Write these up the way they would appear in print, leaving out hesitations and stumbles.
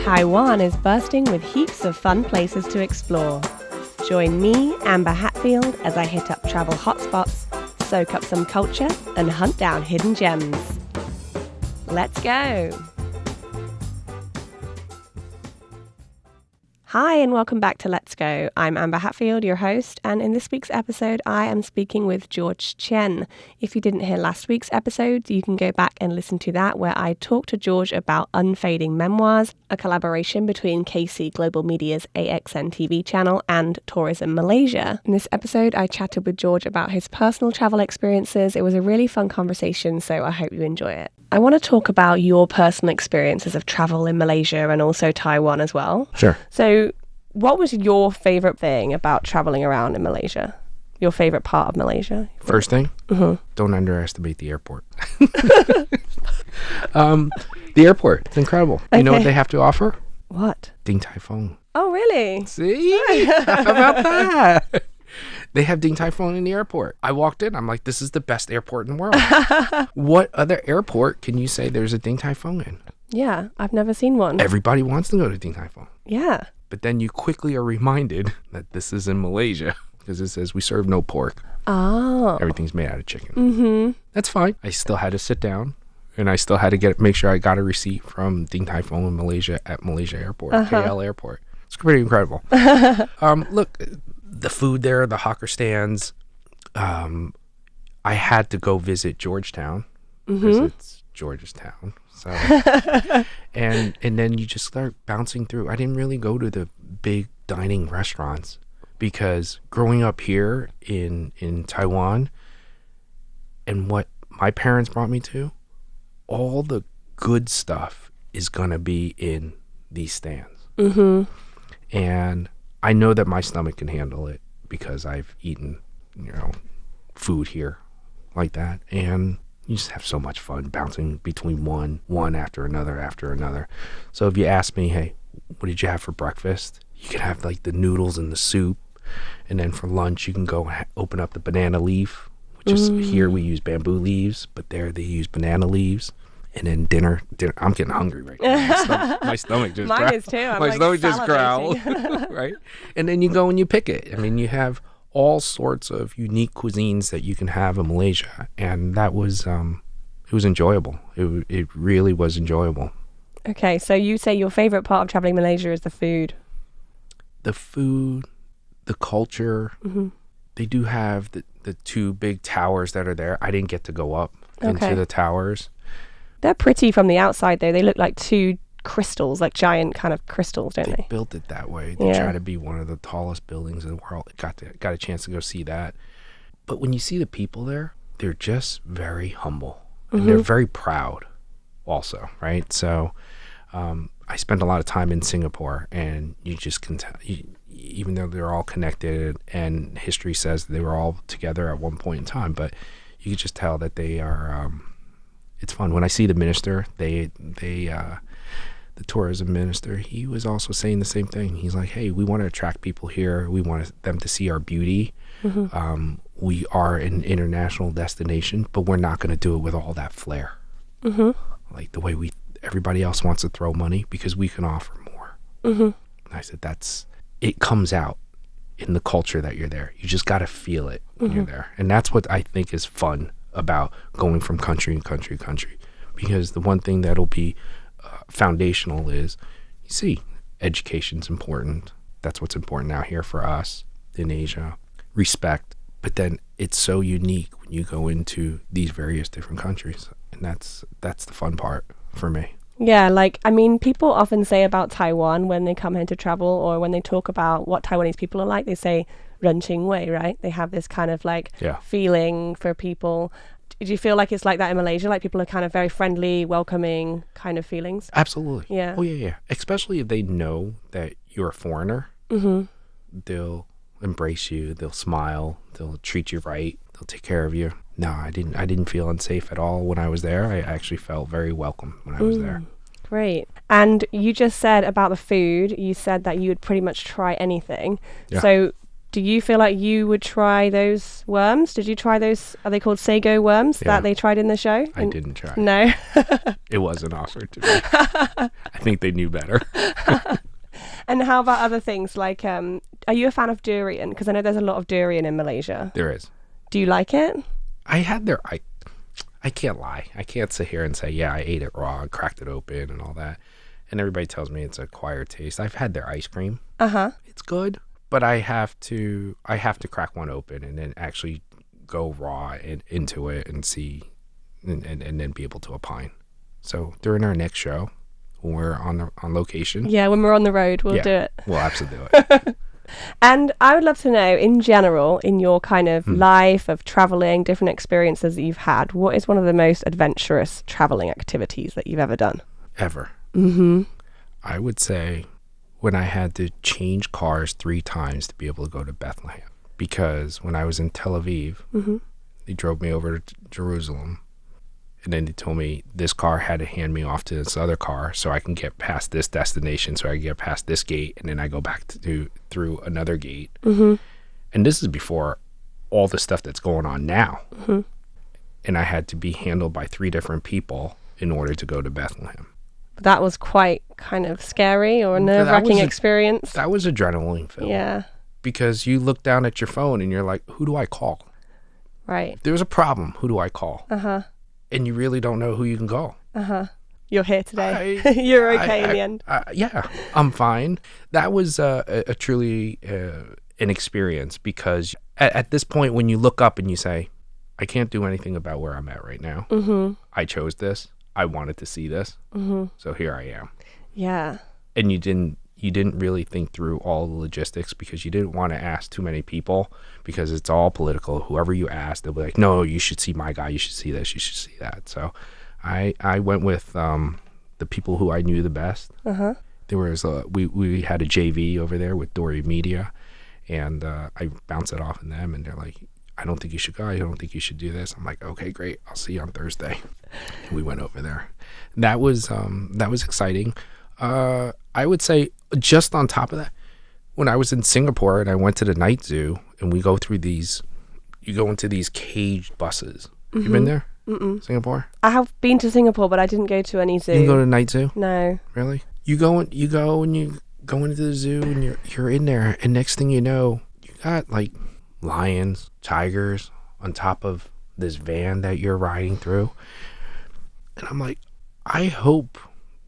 Taiwan is bursting with heaps of fun places to explore. Join me, Amber Hatfield, as I hit up travel hotspots, soak up some culture, and hunt down hidden gems. Let's go! Hi and welcome back to Let's Go. I'm Amber Hatfield, your host, and in this week's episode I am speaking with George Chien. If you didn't hear last week's episode, you can go back and listen to that, where I talked to George about Unfading Memoirs, a collaboration between KC Global Media's AXN TV channel and Tourism Malaysia. In this episode I chatted with George about his personal travel experiences. It was a really fun conversation, so I hope you enjoy it. I want to talk about your personal experiences of travel in Malaysia and also Taiwan as well. Sure. So what was your favorite thing about traveling around in Malaysia? Your favorite part of Malaysia? First thing, don't underestimate the airport. The airport, it's incredible. Okay. You know what they have to offer? What? Ding Tai Fung. Oh, really? See? How about that? They have Ding Tai Fung in the airport. I walked in. I'm like, this is the best airport in the world. What other airport can you say there's a Ding Tai Fung in? Yeah, I've never seen one. Everybody wants to go to Ding Tai Fung. Yeah. But then you quickly are reminded that this is in Malaysia because it says we serve no pork. Oh. Everything's made out of chicken. Mm-hmm. That's fine. I still had to sit down and I still had to make sure I got a receipt from Ding Tai Fung in Malaysia at Malaysia Airport, KL Airport. It's pretty incredible. Look, the food there, the hawker stands. I had to go visit Georgetown because it's George's town. So, and then you just start bouncing through. I didn't really go to the big dining restaurants because growing up here in Taiwan and what my parents brought me to, all the good stuff is going to be in these stands. Mm-hmm. And I know that my stomach can handle it because I've eaten, food here like that. And you just have so much fun bouncing between one after another. So if you ask me, hey, what did you have for breakfast? You can have like the noodles and the soup. And then for lunch, you can go open up the banana leaf, which is here we use bamboo leaves, but there they use banana leaves. And then dinner, I'm getting hungry right now. My stomach just growled. Mine is too. My stomach just growled, right? And then you go and you pick it. I mean, you have all sorts of unique cuisines that you can have in Malaysia, and that was it was enjoyable. It really was enjoyable. Okay, so you say your favorite part of traveling Malaysia is the food. The food, the culture. They do have the two big towers that are there. I didn't get to go up into the towers. They're pretty from the outside, though. They look like two crystals, like giant kind of crystals, don't they? They built it that way. They try to be one of the tallest buildings in the world. Got a chance to go see that. But when you see the people there, they're just very humble. And they're very proud also, right? So I spent a lot of time in Singapore, and you just can tell, even though they're all connected and history says they were all together at one point in time, but you can just tell that they are... it's fun. When I see the minister, the tourism minister, he was also saying the same thing. He's like, hey, we want to attract people here. We want them to see our beauty. We are an international destination, but we're not going to do it with all that flair. Like the way everybody else wants to throw money, because we can offer more. And I said, it comes out in the culture that you're there. You just got to feel it when you're there. And that's what I think is fun about going from country to country to country, because the one thing that'll be foundational is, you see, education's important. That's what's important out here for us in Asia. Respect. But then it's so unique when you go into these various different countries, and that's the fun part for me. Yeah, people often say about Taiwan when they come here to travel, or when they talk about what Taiwanese people are like, they say 人情味, right? They have this kind of feeling for people. Do you feel like it's like that in Malaysia? Like people are kind of very friendly, welcoming kind of feelings? Absolutely. Yeah. Oh, yeah. Especially if they know that you're a foreigner. They'll embrace you. They'll smile. They'll treat you right. They'll take care of you. No, I didn't feel unsafe at all when I was there. I actually felt very welcome when I was there. Great. And you just said about the food, you said that you would pretty much try anything. Yeah. So Do you feel like you would try those worms? Did you try those? Are they called sago worms that they tried in the show? I didn't try. No. It wasn't offered to me. I think they knew better. And how about other things like, are you a fan of durian? Because I know there's a lot of durian in Malaysia. There is. Do you like it? I can't lie. I can't sit here and say, yeah, I ate it raw and cracked it open and all that. And everybody tells me it's an acquired taste. I've had their ice cream. It's good. But I have to crack one open and then actually go raw into it and see and then be able to opine. So during our next show, when we're on location. Yeah, when we're on the road, we'll do it. We'll absolutely do it. And I would love to know, in general, in your kind of life of traveling, different experiences that you've had, what is one of the most adventurous traveling activities that you've ever done? Ever. Mm-hmm. I would say when I had to change cars 3 times to be able to go to Bethlehem. Because when I was in Tel Aviv, they drove me over to Jerusalem. And then they told me this car had to hand me off to this other car so I can get past this destination, so I can get past this gate, and then I go back through another gate. And this is before all the stuff that's going on now. And I had to be handled by 3 different people in order to go to Bethlehem. That was quite kind of scary or a nerve-wracking experience. That was adrenaline filled. Yeah. Because you look down at your phone and you're like, who do I call? Right. If there's a problem, who do I call? And you really don't know who you can call. You're here today. You're okay in the end. Yeah, I'm fine. That was a truly an experience because at this point when you look up and you say, I can't do anything about where I'm at right now. I chose this. I wanted to see this. So here I am. Yeah. And you didn't really think through all the logistics because you didn't want to ask too many people because it's all political. Whoever you ask, they'll be like, no, you should see my guy. You should see this. You should see that. So I went with the people who I knew the best. There was we had a JV over there with Dory Media, and I bounced it off on them, and they're like, I don't think you should go. I don't think you should do this. I'm like, okay, great. I'll see you on Thursday. And we went over there. That was exciting. I would say just on top of that, when I was in Singapore and I went to the night zoo and you go into these caged buses. You been there? Singapore? I have been to Singapore, but I didn't go to any zoo. You didn't go to the night zoo? No. Really? You go and you go into the zoo and you're in there, and next thing you know, you got like lions, tigers on top of this van that you're riding through. And I'm like, I hope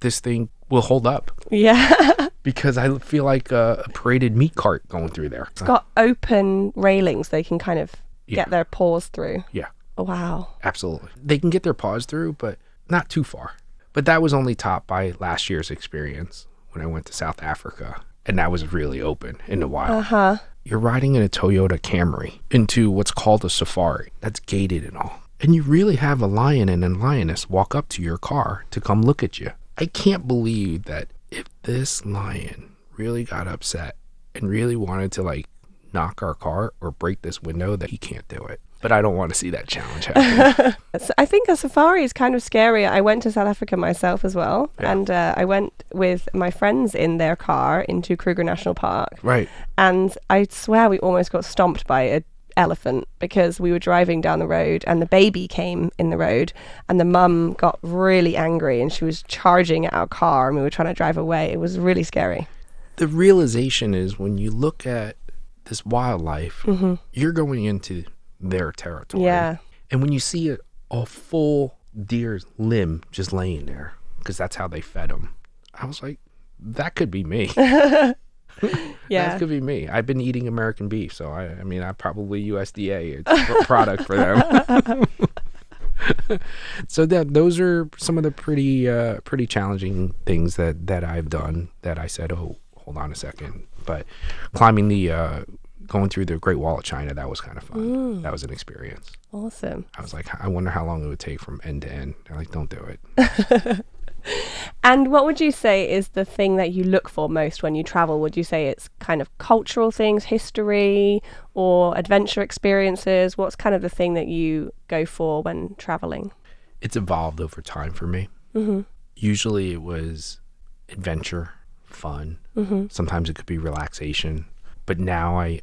this thing will hold up. Yeah. Because I feel like a paraded meat cart going through there. It's got open railings they can kind of get their paws through. Yeah. Oh, wow. Absolutely. They can get their paws through, but not too far. But that was only topped by last year's experience when I went to South Africa. And that was really open in the wild. You're riding in a Toyota Camry into what's called a safari. That's gated and all. And you really have a lion and a lioness walk up to your car to come look at you. I can't believe that if this lion really got upset and really wanted to like knock our car or break this window, that he can't do it. But I don't want to see that challenge happen. I think a safari is kind of scary. I went to South Africa myself as well. Yeah. And I went with my friends in their car into Kruger National Park. Right. And I swear we almost got stomped by an elephant because we were driving down the road and the baby came in the road and the mum got really angry and she was charging at our car and we were trying to drive away. It was really scary. The realization is when you look at this wildlife, you're going into their territory. Yeah. And when you see a full deer's limb just laying there, because that's how they fed them, I was like, that could be me. Yeah. That could be me. I've been eating American beef, so I mean, I'm probably USDA. It's a product for them. So those are some of the pretty challenging things that I've done that I said, oh, hold on a second. But climbing going through the Great Wall of China, that was kind of fun. That was an experience. Awesome. I was like, I wonder how long it would take from end to end. They're like, don't do it. And what would you say is the thing that you look for most when you travel? Would you say it's kind of cultural things, history, or adventure experiences? What's kind of the thing that you go for when traveling? It's evolved over time for me. Usually it was adventure, fun. Sometimes it could be relaxation. But now I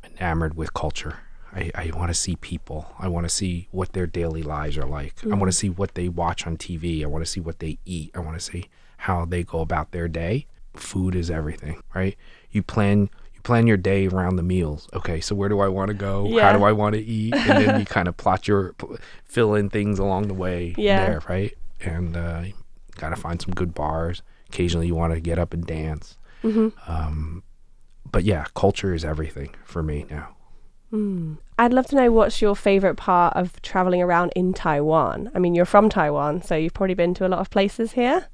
enamored with culture. I want to see people. I want to see what their daily lives are like. I want to see what they watch on TV. I want to see what they eat. I want to see how they go about their day. Food is everything, right? You plan your day around the meals. Okay, so where do I want to go? Yeah. How do I want to eat? And then you kind of fill in things along the way there, right? And you got to find some good bars. Occasionally you want to get up and dance. But yeah, culture is everything for me now. I'd love to know what's your favorite part of traveling around in Taiwan. I mean, you're from Taiwan, so you've probably been to a lot of places here.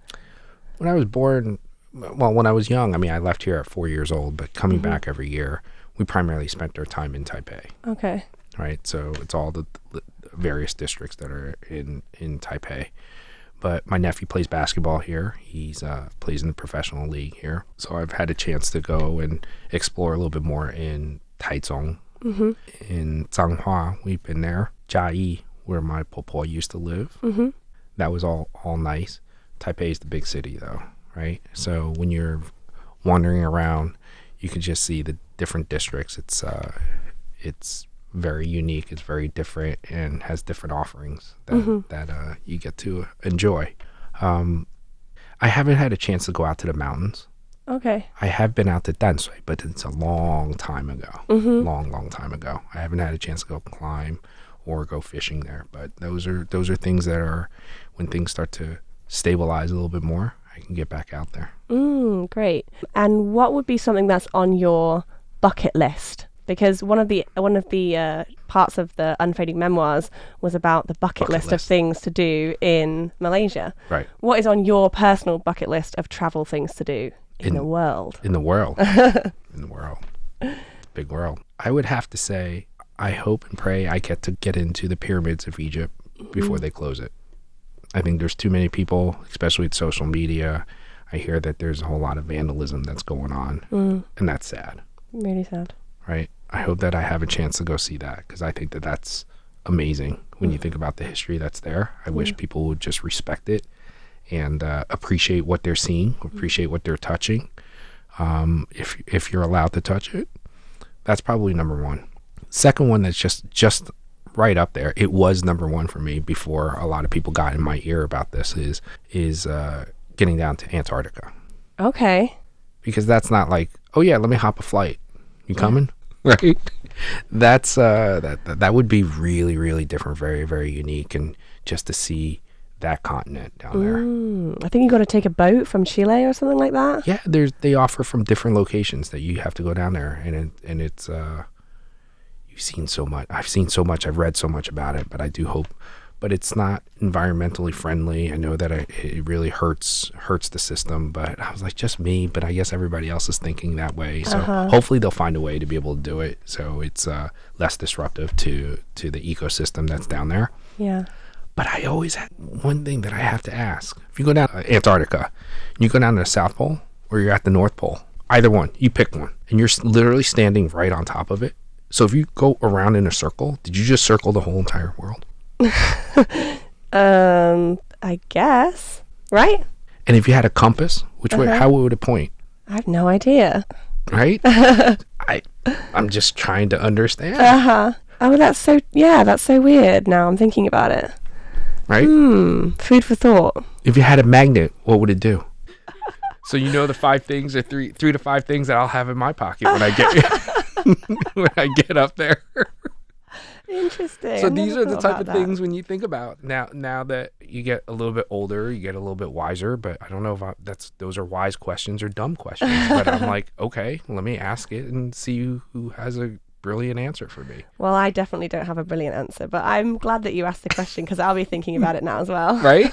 When I was born, well, when I was young, I mean, I left here at 4 years old, but coming back every year, we primarily spent our time in Taipei. Okay. Right? So it's all the various districts that are in Taipei. But my nephew plays basketball here. He's plays in the professional league here. So I've had a chance to go and explore a little bit more in Taichung. In Changhua, we've been there. Jiayi, where my popo used to live. That was all nice. Taipei is the big city, though, right? So when you're wandering around, you can just see the different districts. It's very unique. It's very different and has different offerings that you get to enjoy. I haven't had a chance to go out to the mountains. Okay. I have been out to Danshui, but it's a long time ago. Long time ago. I haven't had a chance to go climb or go fishing there. But those are things that are, when things start to stabilize a little bit more, I can get back out there. Great. And what would be something that's on your bucket list? Because one of the parts of the Unfading Memoirs was about the bucket list of things to do in Malaysia. Right. What is on your personal bucket list of travel things to do in the world? In the world. In the world. Big world. I would have to say, I hope and pray I get to get into the pyramids of Egypt before they close it. I think there's too many people, especially with social media. I hear that there's a whole lot of vandalism that's going on, and that's sad. Really sad. Right? I hope that I have a chance to go see that, because I think that that's amazing when you think about the history that's there. I wish people would just respect it and appreciate what they're seeing, appreciate what they're touching. If you're allowed to touch it, that's probably number one. Second one that's just right up there. It was number one for me before a lot of people got in my ear about this is getting down to Antarctica. Okay. Because that's not like, oh yeah, let me hop a flight. You coming? Right? That's that would be really, really different, very, very unique, and just to see that continent down there. I think you got to take a boat from Chile or something like that. Yeah, they offer from different locations that you have to go down there, and it's you've seen so much. I've seen so much. I've read so much about it, but I do hope. But it's not environmentally friendly. I know that it really hurts the system, but I was like, just me, but I guess everybody else is thinking that way. So hopefully they'll find a way to be able to do it so it's less disruptive to the ecosystem that's down there. Yeah. But I always had one thing that I have to ask. If you go down to Antarctica, you go down to the South Pole or you're at the North Pole, either one, you pick one, and you're literally standing right on top of it. So if you go around in a circle, did you just circle the whole entire world? I guess. Right? And if you had a compass, which way, how would it point? I have no idea. Right? I'm just trying to understand. Oh, that's so weird now I'm thinking about it. Right? Food for thought. If you had a magnet, what would it do? So you know the 5 things or 3 to 5 things that I'll have in my pocket when I get up there. Interesting. So these are the type of things when you think about now that you get a little bit older, you get a little bit wiser, but I don't know if those are wise questions or dumb questions, but I'm like, okay, let me ask it and see who has a brilliant answer for me. Well, I definitely don't have a brilliant answer, but I'm glad that you asked the question because I'll be thinking about it now as well. Right?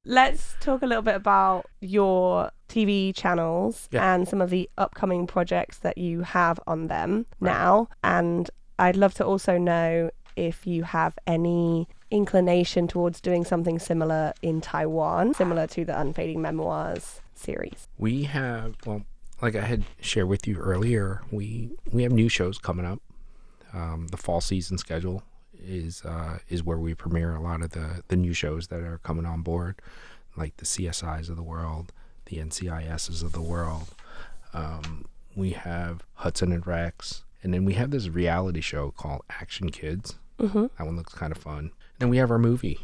Let's talk a little bit about your TV channels and some of the upcoming projects that you have on them now. And I'd love to also know if you have any inclination towards doing something similar in Taiwan, similar to the Unfading Memoirs series. We have, well, like I had shared with you earlier, we have new shows coming up. The fall season schedule is where we premiere a lot of the new shows that are coming on board, like the CSIs of the world, the NCISs of the world. We have Hudson and Rex, and then we have this reality show called Action Kids. That one looks kind of fun. Then we have our movie.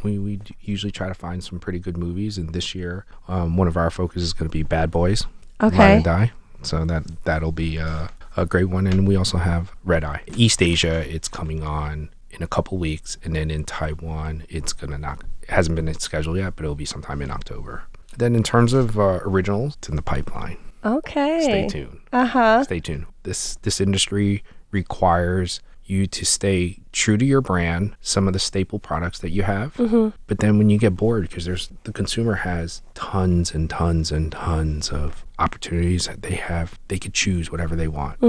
We usually try to find some pretty good movies, and this year one of our focus is going to be Bad Boys, Ride and Die. So that'll be a great one. And we also have Red Eye. East Asia, it's coming on in a couple weeks, and then in Taiwan, it hasn't been scheduled yet, but it'll be sometime in October. Then in terms of originals, it's in the pipeline. Okay. Stay tuned. Stay tuned. This industry requires you to stay true to your brand, some of the staple products that you have. But then when you get bored, because the consumer has tons and tons and tons of opportunities that they could choose whatever they want.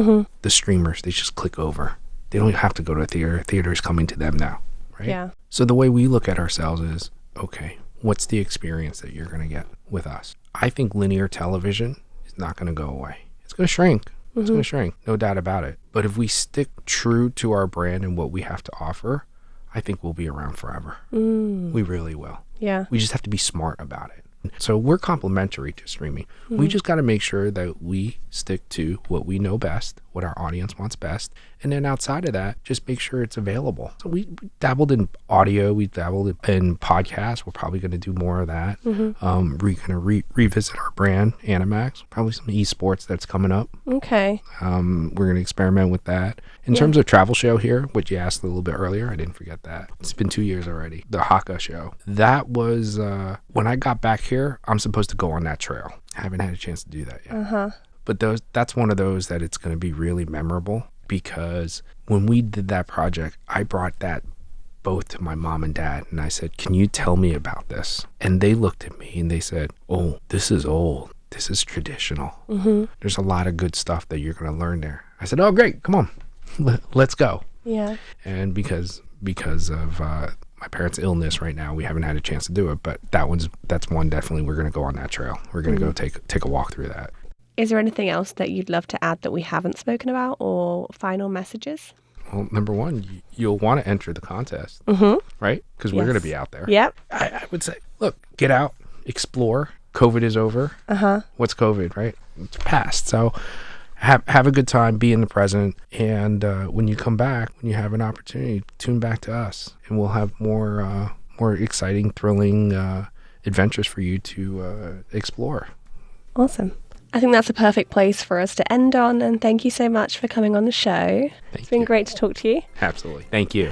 The streamers, they just click over. They don't have to go to a theater. Theater is coming to them now, right? Yeah. So the way we look at ourselves is, okay, what's the experience that you're going to get with us? I think linear television is not going to go away. It's going to shrink. It's going to shrink, no doubt about it. But if we stick true to our brand and what we have to offer, I think we'll be around forever. We really will. Yeah. We just have to be smart about it. So we're complementary to streaming. We just got to make sure that we stick to what we know best, what our audience wants best. And then outside of that, just make sure it's available. So we dabbled in audio. We dabbled in podcasts. We're probably going to do more of that. We're going to revisit our brand, Animax. Probably some esports that's coming up. Okay. We're going to experiment with that. In terms of travel show here, what you asked a little bit earlier, I didn't forget that. It's been 2 years already. The Hakka show. That was, when I got back here, I'm supposed to go on that trail. I haven't had a chance to do that yet. But that's one of those that it's going to be really memorable, because when we did that project, I brought that both to my mom and dad, and I said, can you tell me about this? And they looked at me and they said, oh, this is old. This is traditional. There's a lot of good stuff that you're going to learn there. I said, oh, great. Come on. Let's go. Yeah. And because of my parents' illness right now, we haven't had a chance to do it. But that's one definitely we're going to go on that trail. We're going to go take a walk through that. Is there anything else that you'd love to add that we haven't spoken about, or final messages? Well, number one, you'll want to enter the contest, right? Because we're going to be out there. Yep. I would say, look, get out, explore. COVID is over. What's COVID, right? It's past. So have a good time, be in the present, and when you come back, when you have an opportunity, tune back to us, and we'll have more exciting, thrilling adventures for you to explore. Awesome. I think that's a perfect place for us to end on, and thank you so much for coming on the show. It's been great to talk to you. Absolutely. Thank you.